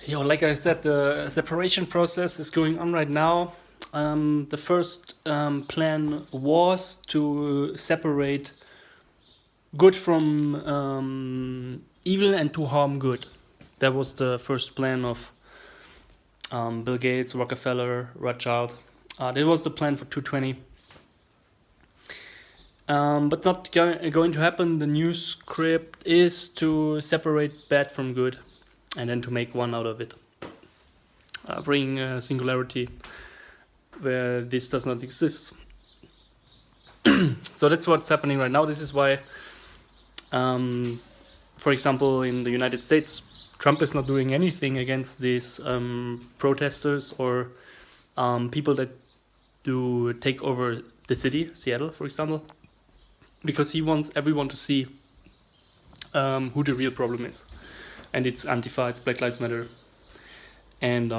Like I said, the separation process is going on right now. The first plan was to separate good from evil and to harm good. That was the first plan of Bill Gates, Rockefeller, Rothschild. That was the plan for 220. But not going to happen. The new script is to separate bad from good and then to make one out of it. Bring singularity where this does not exist. So that's what's happening right now. This is why, for example, in the United States, Trump is not doing anything against these protesters or people that do take over the city, Seattle, for example, because he wants everyone to see who the real problem is. And it's Antifa, it's Black Lives Matter. And,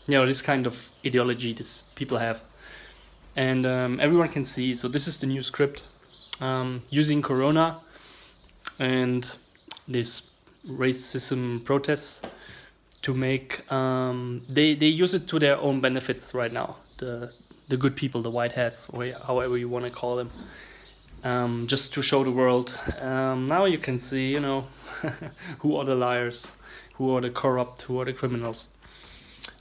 this kind of ideology these people have. And everyone can see. So this is the new script. Using Corona and this racism protests to make... they use it to their own benefits right now. The good people, the white hats, or however you want to call them. Just to show the world. Now you can see, who are the liars, who are the corrupt, who are the criminals.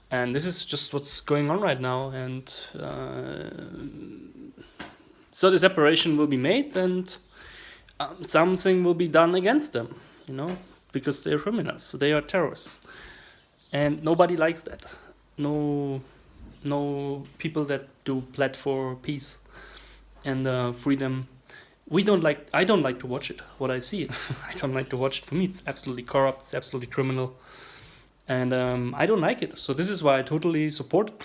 And this is just what's going on right now. And so the separation will be made and something will be done against them, because they're criminals, so they are terrorists. And nobody likes that. No people that do plead for peace and freedom. I don't like to watch it, what I see. I don't like to watch it. For me, it's absolutely corrupt, it's absolutely criminal. And I don't like it. So this is why I totally support it,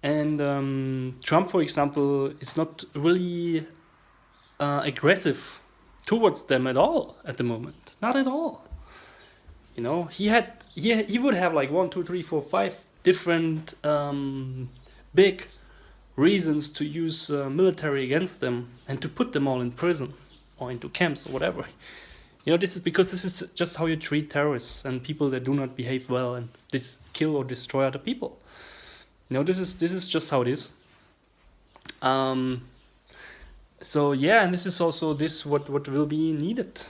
And Trump, for example, is not really aggressive towards them at all at the moment. Not at all. He would have like 1, 2, 3, 4, 5 different big reasons to use military against them and to put them all in prison or into camps or whatever. This is just how you treat terrorists and people that do not behave well and kill or destroy other people. This is just how it is. So yeah, and this is also what will be needed.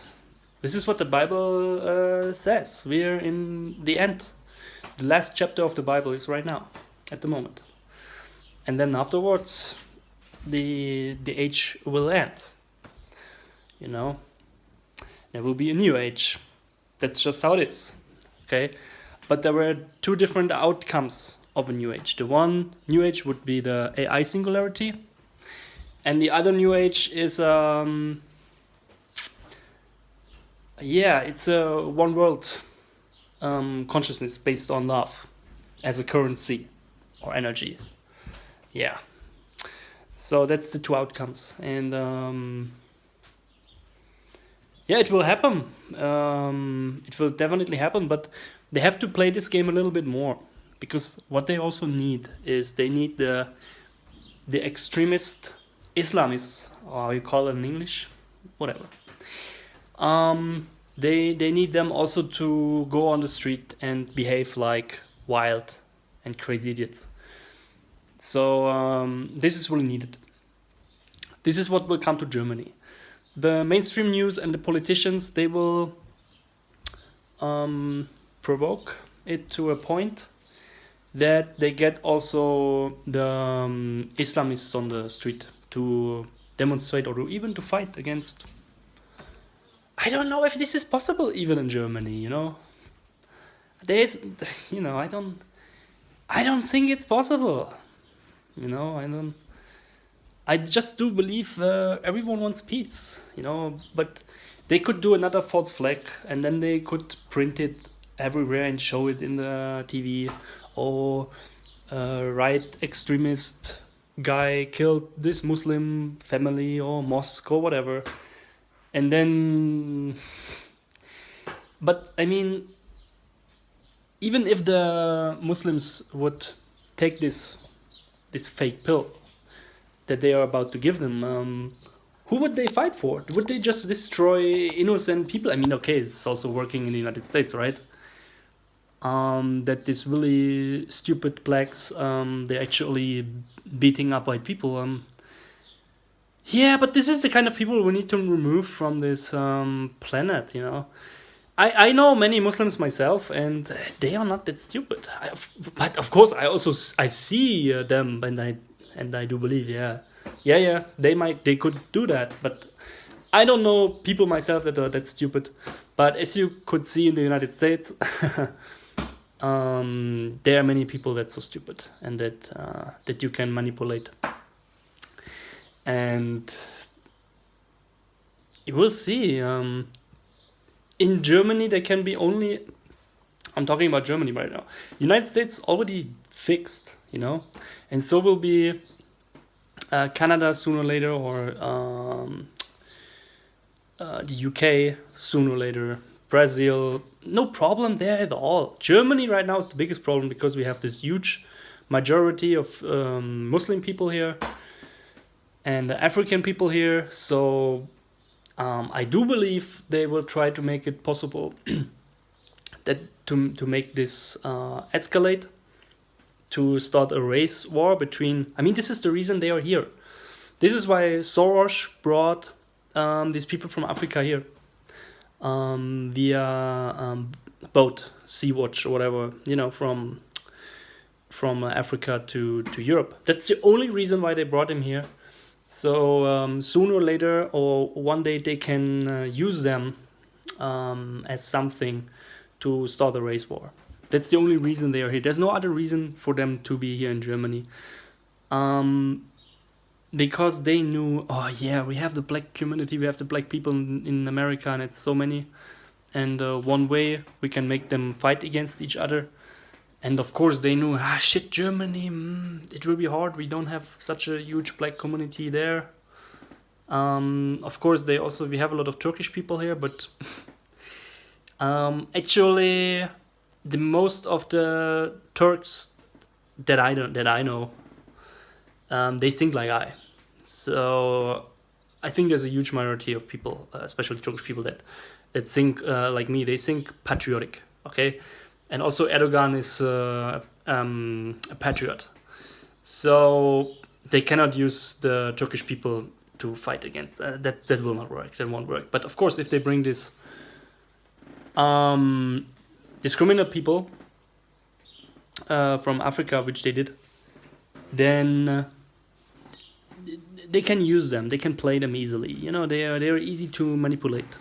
This is what the Bible says. We're in the end. The last chapter of the Bible is right now, at the moment. And then afterwards, the age will end. There will be a new age. That's just how it is. Okay? But there were 2 different outcomes of a new age. The one new age would be the AI singularity. And the other new age is, it's a one world consciousness based on love as a currency or energy. Yeah. So that's the 2 outcomes. And it will happen. It will definitely happen, but they have to play this game a little bit more, because what they also need is they need the extremist Islamists, or how you call it in English, whatever. They need them also to go on the street and behave like wild and crazy idiots. So this is really needed. This is what will come to Germany. The mainstream news and the politicians, they will provoke it to a point that they get also the Islamists on the street to demonstrate or even to fight against. I don't know if this is possible even in Germany, There's, I don't think it's possible. I just do believe everyone wants peace, but they could do another false flag and then they could print it everywhere and show it in the TV. Or right extremist guy killed this Muslim family or mosque or whatever. And then, but I mean, even if the Muslims would take this fake pill that they are about to give them, who would they fight for? Would they just destroy innocent people? I mean, okay, it's also working in the United States, right? that these really stupid blacks, they're actually beating up white people. Yeah, but this is the kind of people we need to remove from this planet, you know. I know many Muslims myself, and they are not that stupid. But of course, I see them, and I do believe, yeah, they could do that, but I don't know people myself that are that stupid. But as you could see in the United States, there are many people that's so stupid and that you can manipulate, and you will see. In Germany, there can be only. I'm talking about Germany right now. United States already fixed, you know, and so will be Canada sooner or later, or the UK sooner or later. Brazil, no problem there at all. Germany right now is the biggest problem because we have this huge majority of Muslim people here and African people here. So I do believe they will try to make it possible that to make this escalate, to start a race war between. I mean, this is the reason they are here. This is why Soros brought these people from Africa here via boat, Sea-Watch or whatever, you know, from Africa to Europe. That's the only reason why they brought him here. So sooner or later, or one day, they can use them as something to start a race war. That's the only reason they are here. There's no other reason for them to be here in Germany. Because they knew, oh yeah, we have the black community, we have the black people in America, and it's so many. And one way we can make them fight against each other. And of course they knew, shit, Germany, it will be hard. We don't have such a huge black community there. Of course, we have a lot of Turkish people here, but actually, the most of the Turks that I know, they think like I. So I think there's a huge minority of people, especially Turkish people, that think like me. They think patriotic, okay? And also Erdogan is a patriot. So they cannot use the Turkish people to fight against. That will not work. That won't work. But of course, if they bring this criminal people from Africa, which they did, then they can use them. They can play them easily. You know, they are easy to manipulate.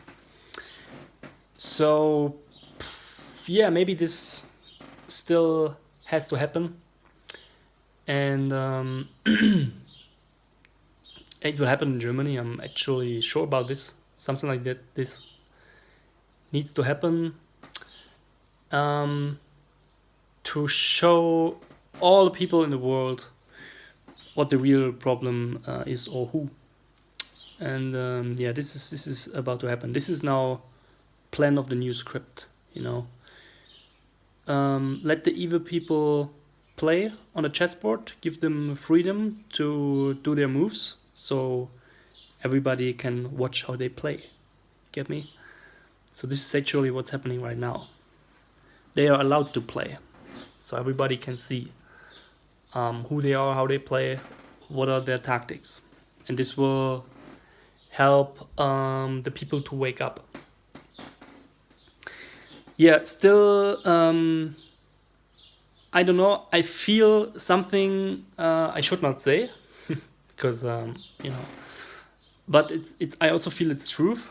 So yeah, maybe this still has to happen, and it will happen in Germany. I'm actually sure about this. Something like that. This needs to happen to show all the people in the world what the real problem is, or who. And yeah, this is about to happen. This is now plan of the new script. You know. Let the evil people play on a chessboard, give them freedom to do their moves, so everybody can watch how they play. Get me? So this is actually what's happening right now. They are allowed to play, so everybody can see who they are, how they play, what are their tactics, and this will help the people to wake up. Yeah, still, I don't know. I feel something I should not say because you know, but it's. I also feel it's truth.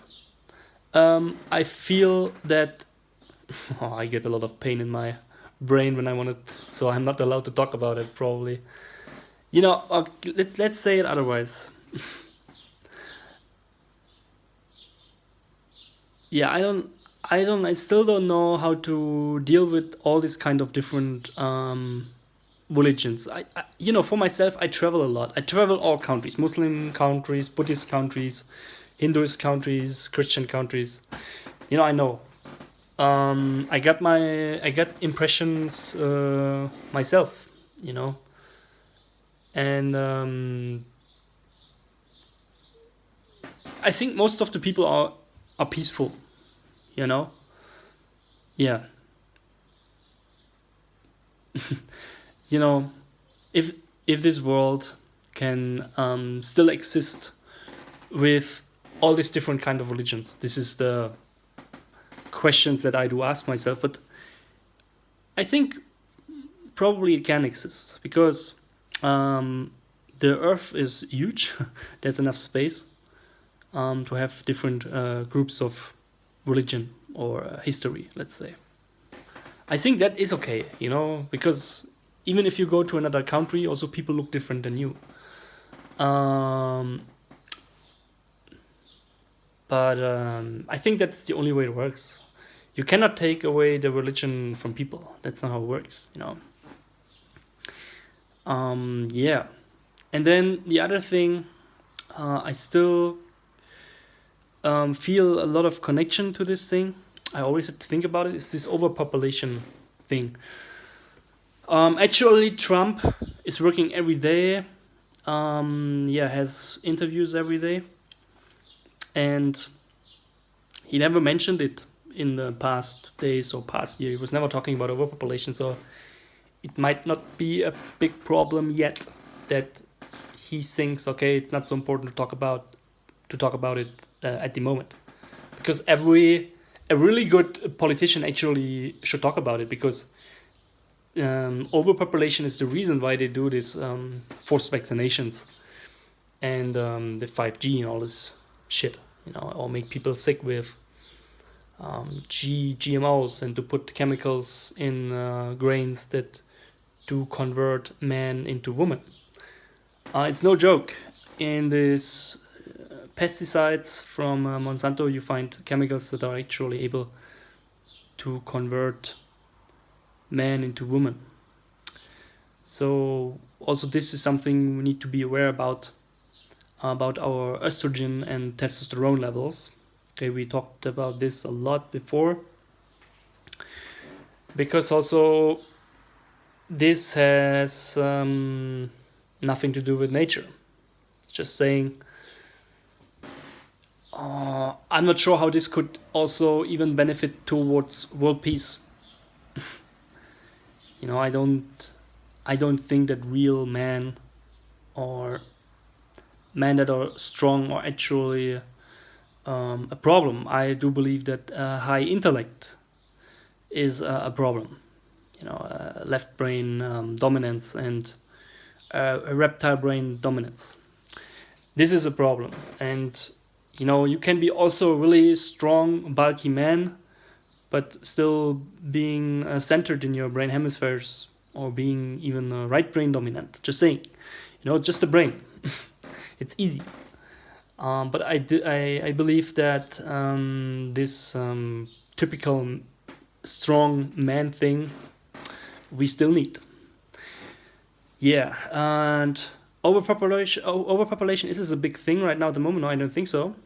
I feel that I get a lot of pain in my brain when I want it, so I'm not allowed to talk about it. Probably, you know. Let's say it otherwise. Yeah, I still don't know how to deal with all these kind of different religions. You know, for myself, I travel a lot. I travel all countries: Muslim countries, Buddhist countries, Hinduist countries, Christian countries. You know, I know. I got impressions myself. You know, and I think most of the people are peaceful. You know, yeah. you know, if if this world can still exist with all these different kind of religions, this is the questions that I do ask myself. But I think probably it can exist because the Earth is huge. There's enough space to have different groups of religion or history, let's say. I think that is okay, because even if you go to another country, also people look different than you. Um, but I think that's the only way it works. You cannot take away the religion from people. That's not how it works. Yeah. And then the other thing, I still feel a lot of connection to this thing. I always have to think about it. It's this overpopulation thing. Actually, Trump is working every day. Has interviews every day, and he never mentioned it in the past days or past year. He was never talking about overpopulation, so it might not be a big problem yet that he thinks, okay, it's not so important to talk about it at the moment, because a really good politician actually should talk about it, because overpopulation is the reason why they do this forced vaccinations and the 5G and all this shit, or make people sick with GMOs and to put chemicals in grains that do convert man into woman. It's no joke. In this pesticides from Monsanto, you find chemicals that are actually able to convert man into woman. So also this is something we need to be aware about our estrogen and testosterone levels. Okay, we talked about this a lot before, because also this has nothing to do with nature. It's just saying, I'm not sure how this could also even benefit towards world peace. I don't think that real men or men that are strong are actually a problem. I do believe that high intellect is a problem. Left brain dominance and a reptile brain dominance. This is a problem. And you can be also a really strong, bulky man, but still being centered in your brain hemispheres, or being even right brain dominant. Just saying, just the brain. It's easy. But I believe that this typical strong man thing we still need. Yeah, and overpopulation is a big thing right now at the moment. No, I don't think so.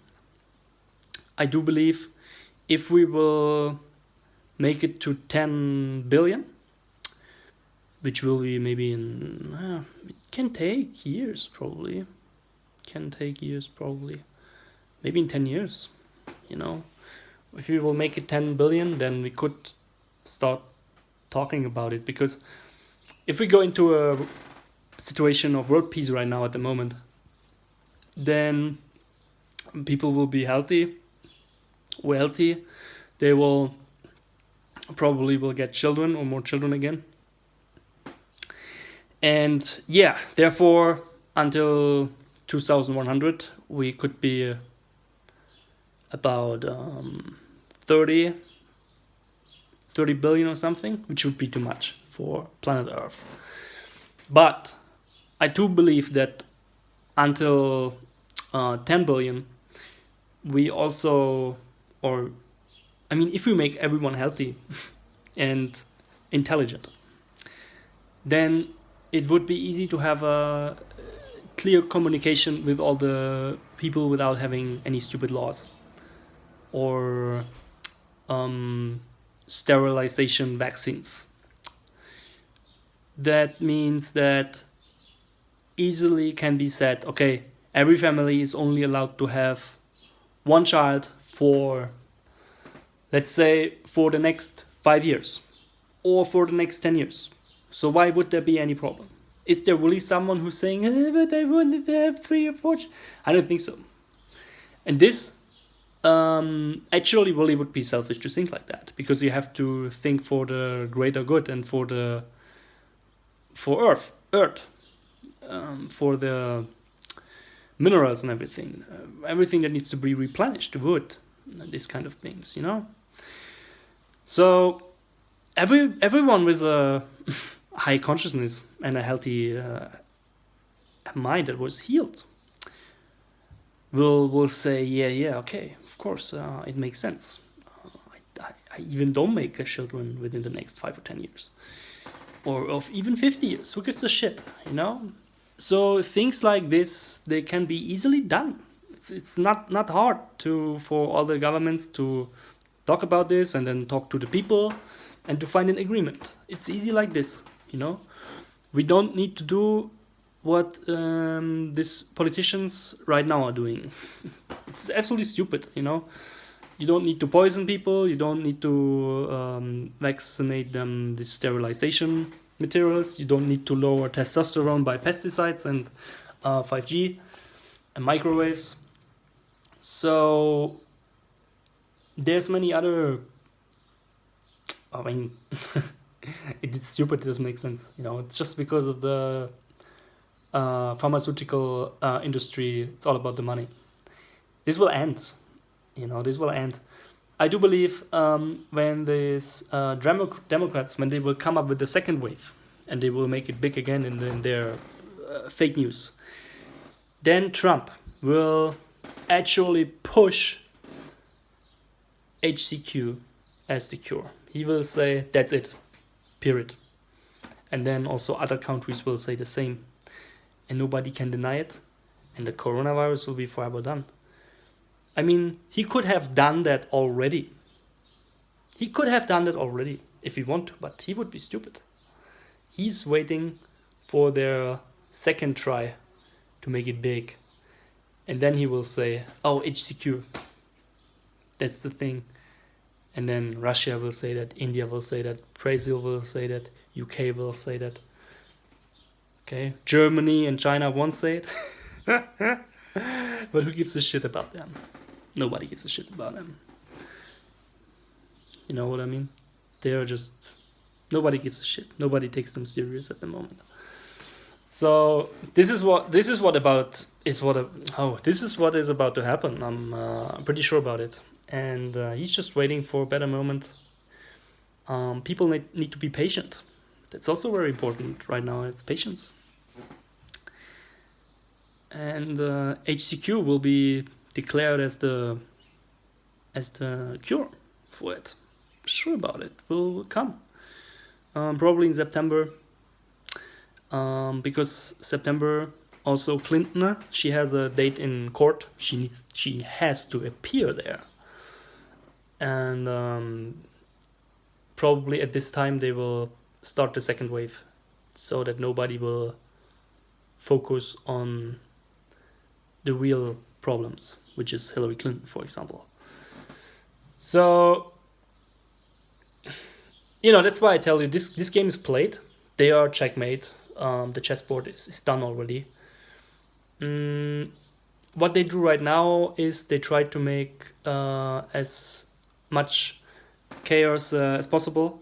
I do believe if we will make it to 10 billion, which will be maybe it can take years probably. Maybe in 10 years, If we will make it 10 billion, then we could start talking about it. Because if we go into a situation of world peace right now at the moment, then people will be healthy, wealthy. They will probably get children or more children again. And therefore, until 2100, we could be about 30 billion or something, which would be too much for planet Earth. But I do believe that until 10 billion, we also, if we make everyone healthy and intelligent, then it would be easy to have a clear communication with all the people without having any stupid laws or sterilization vaccines. That means that easily can be said, okay, every family is only allowed to have one child for, let's say, for the next 5 years or for the next 10 years. So why would there be any problem? Is there really someone who's saying, but I wanted to have 3 or 4? I don't think so. And this actually really would be selfish to think like that, because you have to think for the greater good and for Earth, for the minerals and everything, everything that needs to be replenished, wood, and these kind of things, you know. So everyone with a high consciousness and a healthy mind that was healed will say, yeah, okay, of course, it makes sense. I even don't make children within the next 5 or 10 years, or of even 50 years. Who gives a shit, you know? So things like this, they can be easily done. It's not hard for all the governments to talk about this and then talk to the people and to find an agreement. It's easy like this, you know. We don't need to do what these politicians right now are doing. It's absolutely stupid, you know. You don't need to poison people. You don't need to vaccinate them with sterilization materials. You don't need to lower testosterone by pesticides and 5G and microwaves. So there's many other. I mean, it's stupid. It doesn't make sense. You know, it's just because of the pharmaceutical industry. It's all about the money. This will end. You know, this will end. I do believe when these Democrats, when they will come up with the second wave and they will make it big again in their fake news, then Trump will actually push HCQ as the cure. He will say, that's it, period. And then also other countries will say the same. And nobody can deny it. And the coronavirus will be forever done. I mean, he could have done that already. He could have done that already if he wanted to, but he would be stupid. He's waiting for their second try to make it big. And then he will say, oh, HCQ. That's the thing. And then Russia will say that, India will say that, Brazil will say that, UK will say that. Okay, Germany and China won't say it. But who gives a shit about them? Nobody gives a shit about them. You know what I mean? They are just... Nobody gives a shit. Nobody takes them serious at the moment. So this is what is about to happen. I'm pretty sure about it. And he's just waiting for a better moment. People need to be patient. That's also very important right now. It's patience. And HCQ will be declared as the cure for it. Sure about it. Will come. Probably in September. Because September also Clinton, she has a date in court. She has to appear there. And probably at this time they will start the second wave, so that nobody will focus on the real problems, which is Hillary Clinton, for example. So, you know, that's why I tell you this game is played. They are checkmate. The chessboard is done already. What they do right now is they try to make as much chaos as possible.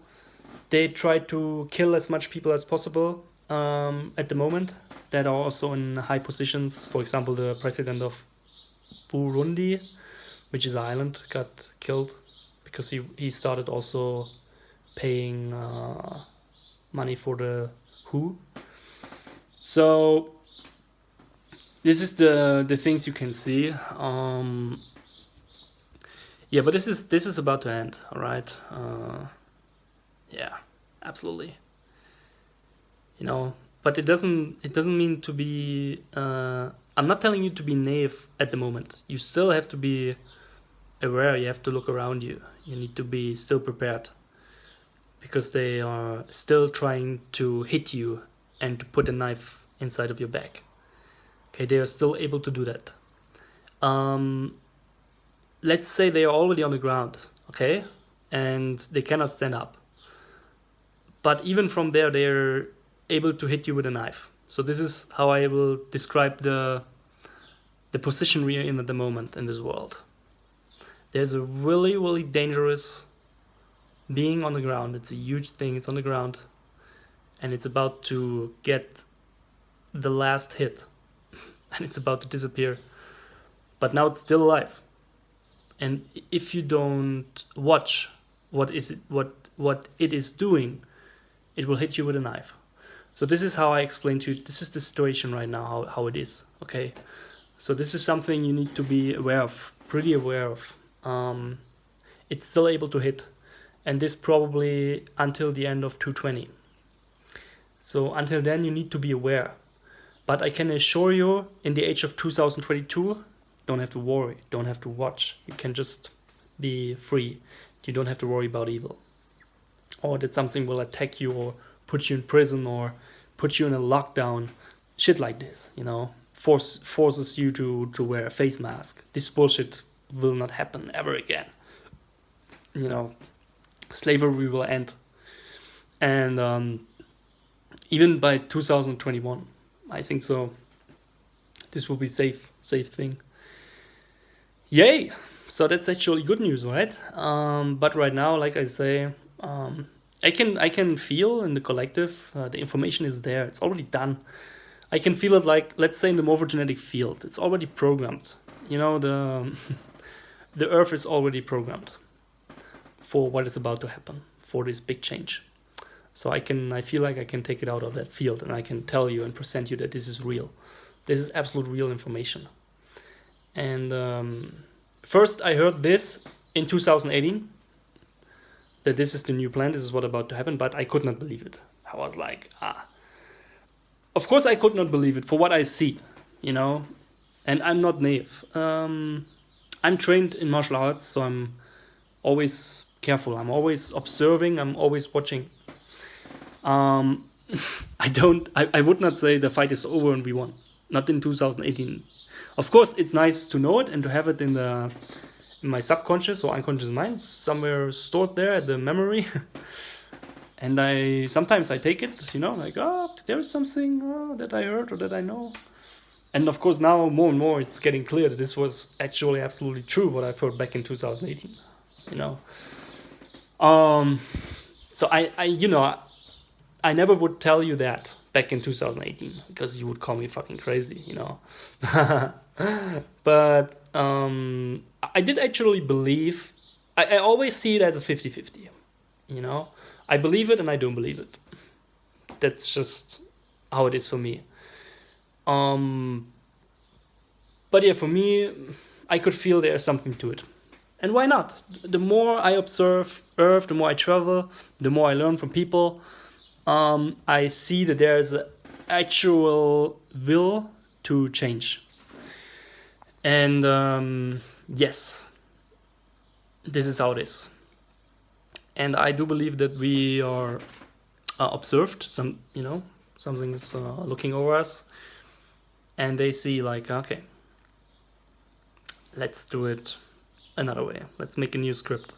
They try to kill as much people as possible at the moment that are also in high positions. For example, the president of Burundi, which is an island, got killed because he started also paying money for the WHO. So this is the things you can see. Yeah, but this is about to end. All right. Yeah, absolutely. You know, but it doesn't mean to be. I'm not telling you to be naive at the moment. You still have to be aware. You have to look around you. You need to be still prepared, because they are still trying to hit you and to put a knife inside of your back. Okay, they are still able to do that. Let's say they are already on the ground, okay, and they cannot stand up. but even from there, they're able to hit you with a knife. So this is how I will describe the position we are in at the moment in this world. There's a really, really dangerous being on the ground. It's a huge thing. It's on the ground, and it's about to get the last hit, and it's about to disappear. But now it's still alive. And if you don't watch what it is doing, it will hit you with a knife. So this is how I explain to you. This is the situation right now, how it is. Okay. So this is something you need to be aware of, pretty aware of. It's still able to hit, and this probably until the end of 2020. So until then, you need to be aware. But I can assure you, in the age of 2022, don't have to worry, don't have to watch. You can just be free. You don't have to worry about evil, or that something will attack you, or put you in prison, or put you in a lockdown. Shit like this, forces you to wear a face mask. This bullshit will not happen ever again. Slavery will end. And even by 2021, I think so. This will be safe thing. Yay! So that's actually good news, right? But right now, like I say, I can feel in the collective, the information is there. It's already done. I can feel it, like, let's say in the morphogenetic field, it's already programmed. The Earth is already programmed for what is about to happen, for this big change. So I feel like I can take it out of that field, and I can tell you and present you that this is real. This is absolute real information. And first I heard this in 2018, that this is the new plan, this is what about to happen, but I could not believe it. I was like, Of course I could not believe it for what I see, and I'm not naive. I'm trained in martial arts, so I'm always careful. I'm always observing. I'm always watching. I would not say the fight is over and we won. Not in 2018. Of course, it's nice to know it and to have it in my subconscious or unconscious mind, somewhere stored there at the memory. And sometimes I take it, like, there is something that I heard or that I know. And of course, now more and more it's getting clear that this was actually absolutely true, what I've heard back in 2018, So I never would tell you that back in 2018, because you would call me fucking crazy, But I did actually believe, I always see it as a 50-50, I believe it and I don't believe it. That's just how it is for me. But yeah, for me, I could feel there's something to it. And why not? The more I observe Earth, the more I travel, the more I learn from people, I see that there's an actual will to change. And yes, this is how it is. And I do believe that we are observed. Something is looking over us, and they see, like, okay, let's do it another way. Let's make a new script.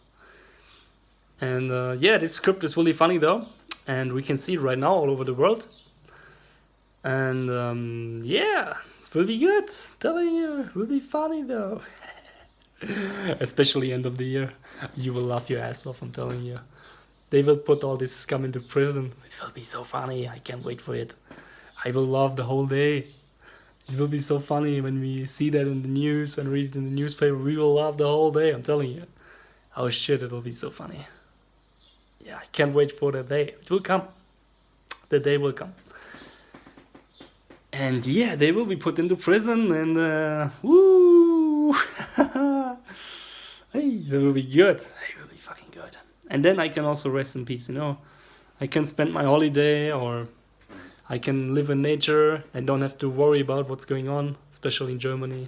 And this script is really funny though, and we can see it right now all over the world. And it will be good. Telling you, it will be funny though. Especially end of the year, you will laugh your ass off. I'm telling you. They will put all this scum into prison. It will be so funny. I can't wait for it. I will laugh the whole day. It will be so funny when we see that in the news and read it in the newspaper. We will laugh the whole day, I'm telling you. Oh shit, it will be so funny. Yeah, I can't wait for that day. It will come. The day will come. And yeah, they will be put into prison and woo! Hey, that will be good. It will be fucking good. And then I can also rest in peace, I can spend my holiday, or I can live in nature and don't have to worry about what's going on, especially in Germany.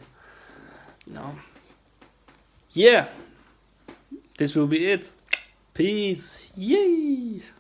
Yeah, this will be it. Peace. Yay!